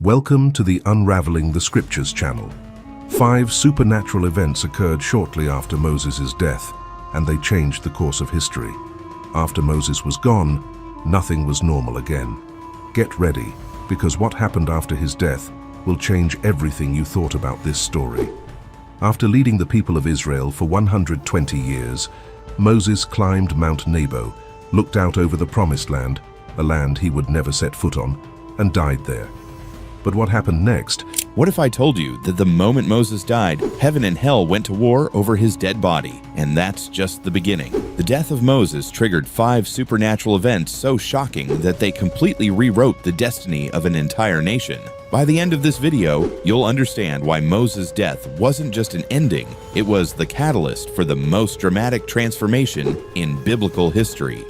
Welcome to the Unraveling the Scriptures channel. 5 supernatural events occurred shortly after Moses' death, and they changed the course of history. After Moses was gone, nothing was normal again. Get ready, because what happened after his death will change everything you thought about this story. After leading the people of Israel for 120 years, Moses climbed Mount Nebo, looked out over the Promised Land, a land he would never set foot on, and died there. But what happened next? What if I told you that the moment Moses died, heaven and hell went to war over his dead body? And that's just the beginning. The death of Moses triggered 5 supernatural events so shocking that they completely rewrote the destiny of an entire nation. By the end of this video, you'll understand why Moses' death wasn't just an ending, it was the catalyst for the most dramatic transformation in biblical history.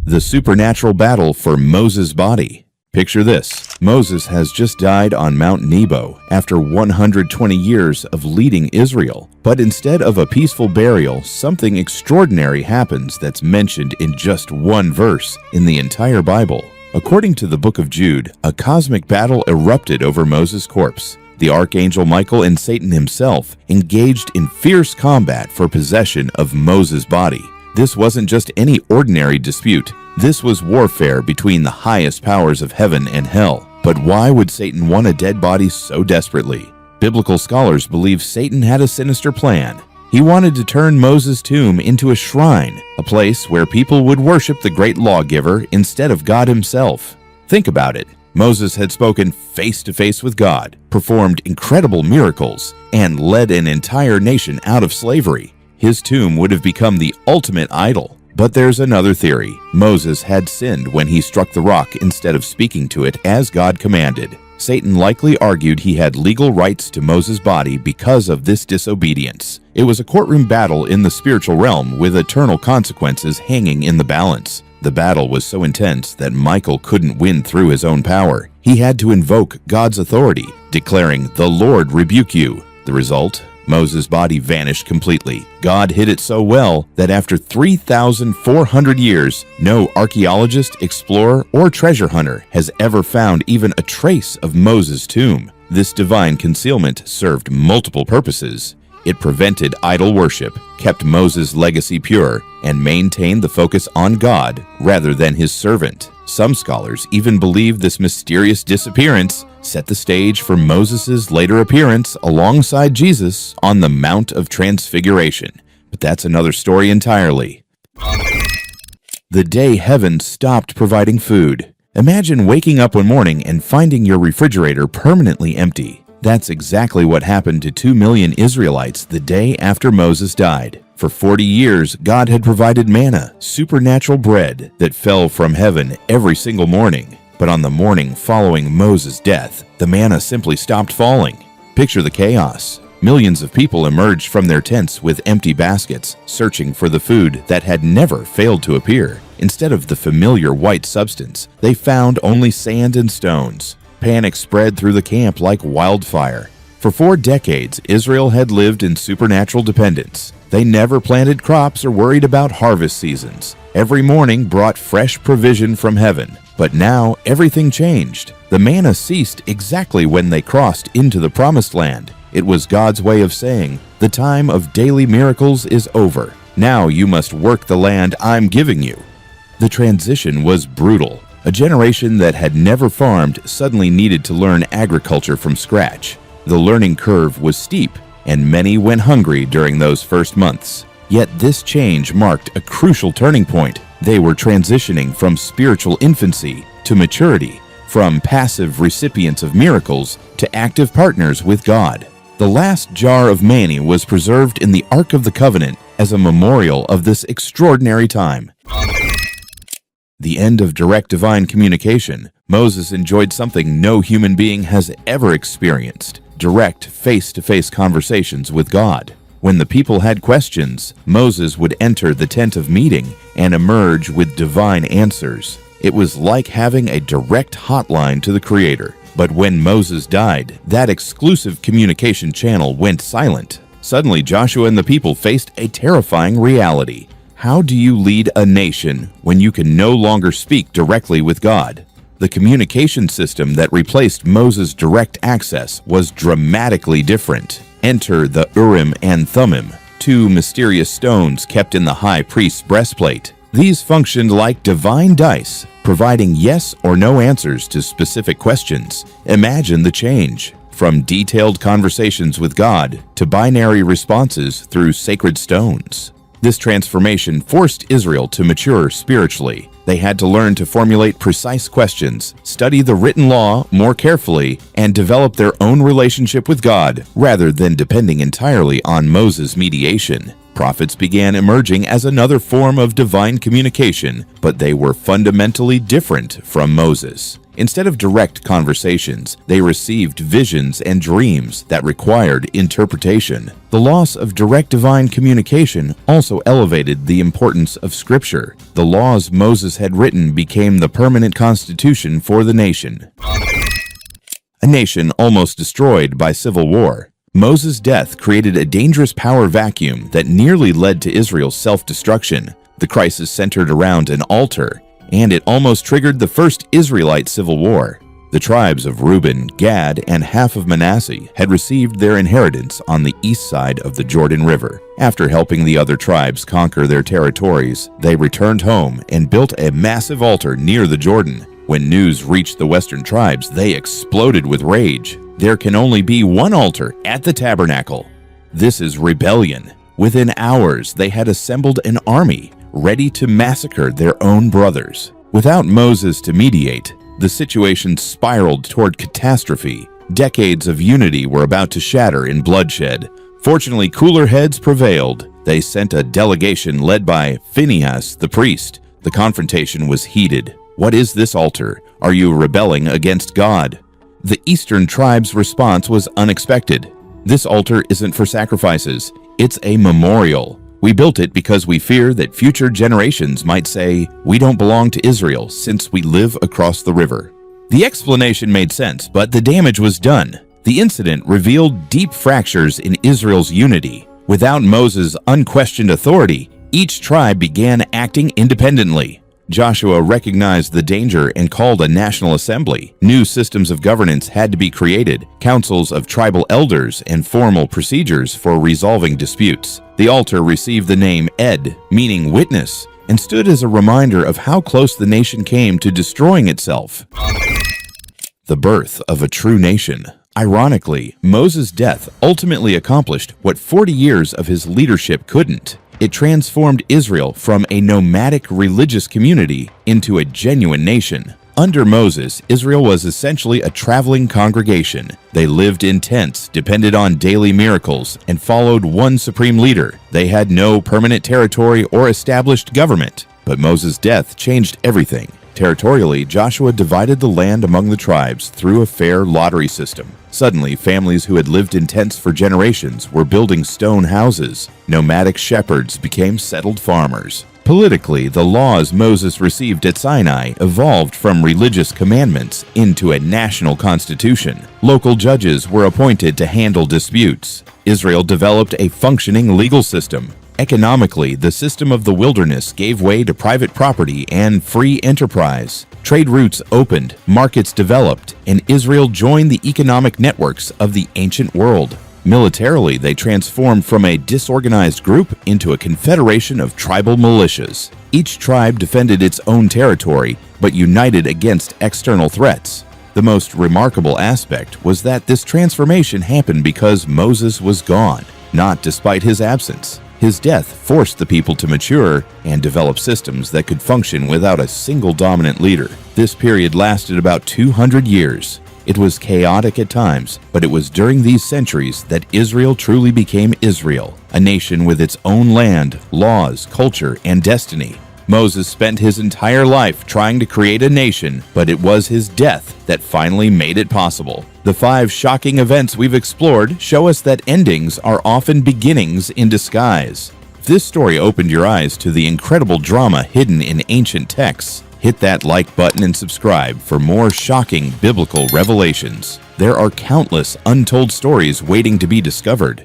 The supernatural battle for Moses' body. Picture this. Moses has just died on Mount Nebo after 120 years of leading Israel. But instead of a peaceful burial, something extraordinary happens that's mentioned in just one verse in the entire Bible. According to the book of Jude, a cosmic battle erupted over Moses' corpse. The Archangel Michael and Satan himself engaged in fierce combat for possession of Moses' body. This wasn't just any ordinary dispute. This was warfare between the highest powers of heaven and hell. But why would Satan want a dead body so desperately? Biblical scholars believe Satan had a sinister plan. He wanted to turn Moses' tomb into a shrine, a place where people would worship the great lawgiver instead of God himself. Think about it. Moses had spoken face to face with God, performed incredible miracles, and led an entire nation out of slavery. His tomb would have become the ultimate idol. But there's another theory. Moses had sinned when he struck the rock instead of speaking to it as God commanded. Satan likely argued he had legal rights to Moses' body because of this disobedience. It was a courtroom battle in the spiritual realm with eternal consequences hanging in the balance. The battle was so intense that Michael couldn't win through his own power. He had to invoke God's authority, declaring, "The Lord rebuke you." The result? Moses' body vanished completely. God hid it so well that after 3,400 years, no archaeologist, explorer, or treasure hunter has ever found even a trace of Moses' tomb. This divine concealment served multiple purposes. It prevented idol worship, kept Moses' legacy pure, and maintained the focus on God rather than his servant. Some scholars even believe this mysterious disappearance set the stage for Moses' later appearance alongside Jesus on the Mount of Transfiguration. But that's another story entirely. The day heaven stopped providing food. Imagine waking up one morning and finding your refrigerator permanently empty. That's exactly what happened to 2 million Israelites the day after Moses died. For 40 years, God had provided manna, supernatural bread that fell from heaven every single morning. But on the morning following Moses' death, the manna simply stopped falling. Picture the chaos. Millions of people emerged from their tents with empty baskets, searching for the food that had never failed to appear. Instead of the familiar white substance, they found only sand and stones. Panic spread through the camp like wildfire. For 4 decades, Israel had lived in supernatural dependence. They never planted crops or worried about harvest seasons. Every morning brought fresh provision from heaven. But now everything changed. The manna ceased exactly when they crossed into the Promised Land. It was God's way of saying, "The time of daily miracles is over. Now you must work the land I'm giving you." The transition was brutal. A generation that had never farmed suddenly needed to learn agriculture from scratch. The learning curve was steep, and many went hungry during those first months. Yet this change marked a crucial turning point. They were transitioning from spiritual infancy to maturity, from passive recipients of miracles to active partners with God. The last jar of manna was preserved in the Ark of the Covenant as a memorial of this extraordinary time. The end of direct divine communication. Moses enjoyed something no human being has ever experienced: direct face-to-face conversations with God. When the people had questions, Moses would enter the tent of meeting and emerge with divine answers. It was like having a direct hotline to the Creator. But when Moses died, that exclusive communication channel went silent. Suddenly, Joshua and the people faced a terrifying reality. How do you lead a nation when you can no longer speak directly with God? The communication system that replaced Moses' direct access was dramatically different. Enter the Urim and Thummim, two mysterious stones kept in the high priest's breastplate. These functioned like divine dice, providing yes or no answers to specific questions. Imagine the change. From detailed conversations with God to binary responses through sacred stones. This transformation forced Israel to mature spiritually. They had to learn to formulate precise questions, study the written law more carefully, and develop their own relationship with God rather than depending entirely on Moses' mediation. Prophets began emerging as another form of divine communication, but they were fundamentally different from Moses. Instead of direct conversations, they received visions and dreams that required interpretation. The loss of direct divine communication also elevated the importance of Scripture. The laws Moses had written became the permanent constitution for the nation. A nation almost destroyed by civil war. Moses' death created a dangerous power vacuum that nearly led to Israel's self-destruction. The crisis centered around an altar, and it almost triggered the first Israelite civil war. The tribes of Reuben, Gad, and half of Manasseh had received their inheritance on the east side of the Jordan River. After helping the other tribes conquer their territories, they returned home and built a massive altar near the Jordan. When news reached the western tribes, they exploded with rage. There can only be one altar at the tabernacle. This is rebellion. Within hours, they had assembled an army ready to massacre their own brothers. Without Moses to mediate, the situation spiraled toward catastrophe. Decades of unity were about to shatter in bloodshed. Fortunately, cooler heads prevailed. They sent a delegation led by Phinehas, the priest. The confrontation was heated. What is this altar? Are you rebelling against God? The eastern tribe's response was unexpected. This altar isn't for sacrifices. It's a memorial. We built it because we fear that future generations might say, we don't belong to Israel since we live across the river. The explanation made sense, but the damage was done. The incident revealed deep fractures in Israel's unity. Without Moses' unquestioned authority, each tribe began acting independently. Joshua recognized the danger and called a national assembly. New systems of governance had to be created, councils of tribal elders, and formal procedures for resolving disputes. The altar received the name Ed, meaning witness, and stood as a reminder of how close the nation came to destroying itself. The birth of a true nation. Ironically, Moses' death ultimately accomplished what 40 years of his leadership couldn't. It transformed Israel from a nomadic religious community into a genuine nation. Under Moses, Israel was essentially a traveling congregation. They lived in tents, depended on daily miracles, and followed one supreme leader. They had no permanent territory or established government. But Moses' death changed everything. Territorially, Joshua divided the land among the tribes through a fair lottery system. Suddenly, families who had lived in tents for generations were building stone houses. Nomadic shepherds became settled farmers. Politically, the laws Moses received at Sinai evolved from religious commandments into a national constitution. Local judges were appointed to handle disputes. Israel developed a functioning legal system. Economically, the system of the wilderness gave way to private property and free enterprise. Trade routes opened, markets developed, and Israel joined the economic networks of the ancient world. Militarily, they transformed from a disorganized group into a confederation of tribal militias. Each tribe defended its own territory, but united against external threats. The most remarkable aspect was that this transformation happened because Moses was gone, not despite his absence. His death forced the people to mature and develop systems that could function without a single dominant leader. This period lasted about 200 years. It was chaotic at times, but it was during these centuries that Israel truly became Israel, a nation with its own land, laws, culture, and destiny. Moses spent his entire life trying to create a nation, but it was his death that finally made it possible. The 5 shocking events we've explored show us that endings are often beginnings in disguise. If this story opened your eyes to the incredible drama hidden in ancient texts, hit that like button and subscribe for more shocking biblical revelations. There are countless untold stories waiting to be discovered.